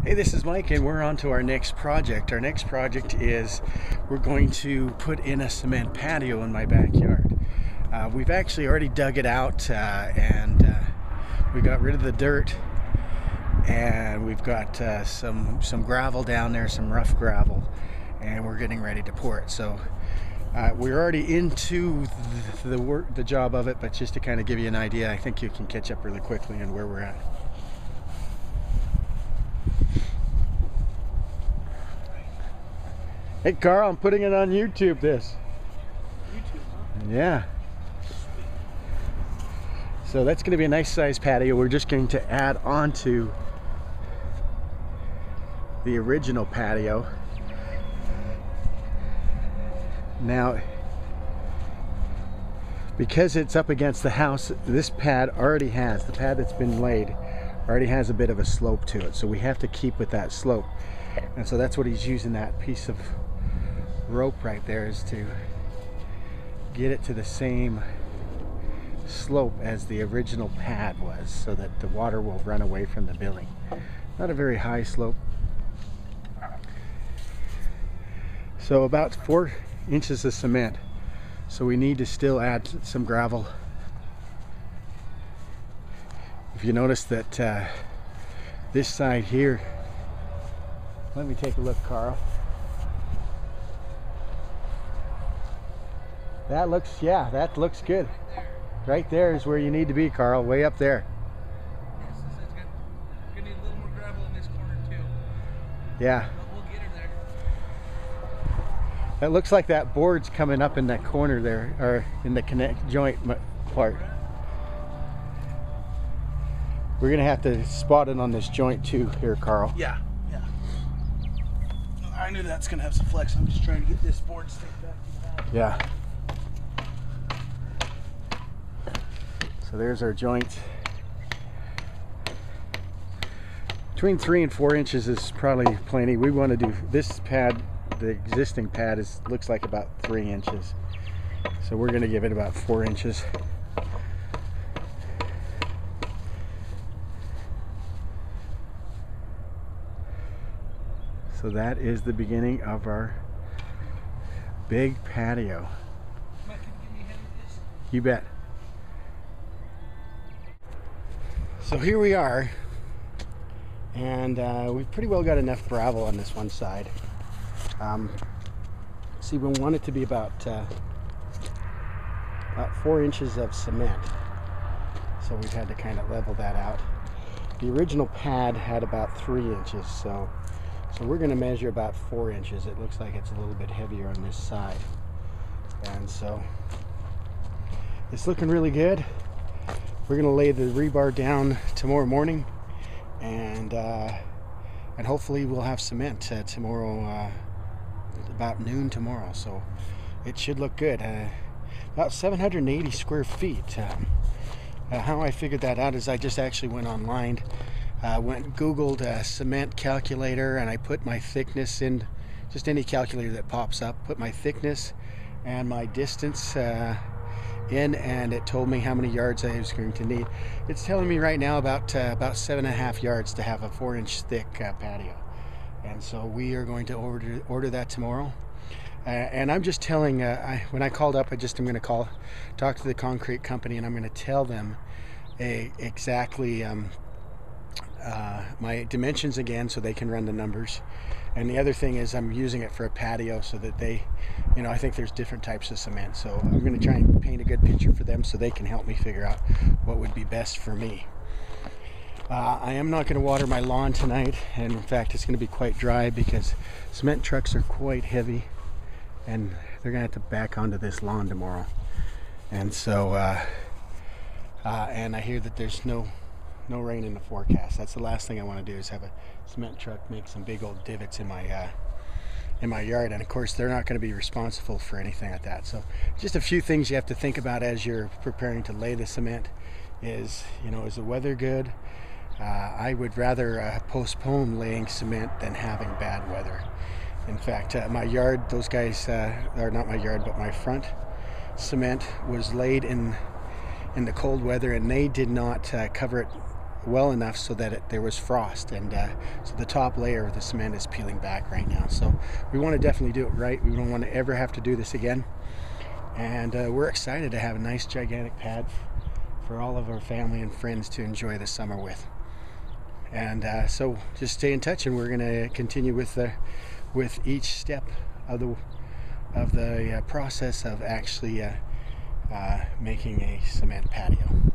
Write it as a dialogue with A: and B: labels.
A: Hey, this is Mike, and we're on to our next project. Our next project is we're going to put in a cement patio in my backyard. We've actually already dug it out and we got rid of the dirt, and we've got some gravel down there, some rough gravel, and we're getting ready to pour it. So we're already into the job of it, but just to kind of give you an idea, I think you can catch up really quickly on where we're at. Hey Carl, I'm putting it on YouTube this.
B: YouTube, huh?
A: Yeah. So that's going to be a nice size patio. We're just going to add on to the original patio. Now, because it's up against the house, this pad the pad that's been laid already has a bit of a slope to it. So we have to keep with that slope. And so that's what he's using, that piece of rope right there, is to get it to the same slope as the original pad was, so that the water will run away from the building. Not a very high slope. So about 4 inches of cement. So we need to still add some gravel. If you notice that this side here, let me take a look, Carl. That looks good. Right there is where you need to be, Carl, way up there.
B: Yes, this is good. We're gonna need a little more gravel in this corner too.
A: Yeah.
B: But we'll get her there.
A: That looks like that board's coming up in that corner there, or in the connect joint part. We're gonna have to spot it on this joint too here, Carl.
B: Yeah. I knew that's gonna have some flex. I'm just trying to get this board stick back to the pad.
A: Yeah. So there's our joint. Between 3 and 4 inches is probably plenty. We want to do this pad, the existing pad looks like about 3 inches. So we're going to give it about 4 inches. So that is the beginning of our big patio.
B: Mike, can you give me a hand with this?
A: You bet. So here we are, and we've pretty well got enough gravel on this one side. See, we want it to be about 4 inches of cement, so we've had to kind of level that out. The original pad had about 3 inches, so we're going to measure about 4 inches. It looks like it's a little bit heavier on this side, and so it's looking really good. We're going to lay the rebar down tomorrow morning, and hopefully we'll have cement tomorrow, about noon tomorrow. So it should look good. About 780 square feet. How I figured that out is I just actually went online, Googled a cement calculator, and I put my thickness in, just any calculator that pops up, put my thickness and my distance in, and it told me how many yards I was going to need. It's telling me right now about 7.5 yards to have a 4-inch thick patio, and so we are going to order that tomorrow. And I'm just telling, when I called up, I'm going to talk to the concrete company, and I'm going to tell them exactly my dimensions again, so they can run the numbers. And the other thing is I'm using it for a patio, so that they, I think there's different types of cement. So I'm going to try and paint a good picture for them so they can help me figure out what would be best for me. I am not going to water my lawn tonight, and in fact it's going to be quite dry because cement trucks are quite heavy, and they're going to have to back onto this lawn tomorrow. And so, and I hear that there's no rain in the forecast. That's the last thing I want to do, is have a cement truck make some big old divots in my yard, and of course they're not going to be responsible for anything like that. So just a few things you have to think about as you're preparing to lay the cement is, is the weather good? I would rather postpone laying cement than having bad weather. In fact, my yard, those guys, or not my yard, but my front cement was laid in the cold weather, and they did not cover it well enough so that there was frost, and so the top layer of the cement is peeling back right now. So we want to definitely do it right. We don't want to ever have to do this again, and we're excited to have a nice gigantic pad for all of our family and friends to enjoy the summer with. And so just stay in touch, and we're going to continue with each step of the process of actually making a cement patio.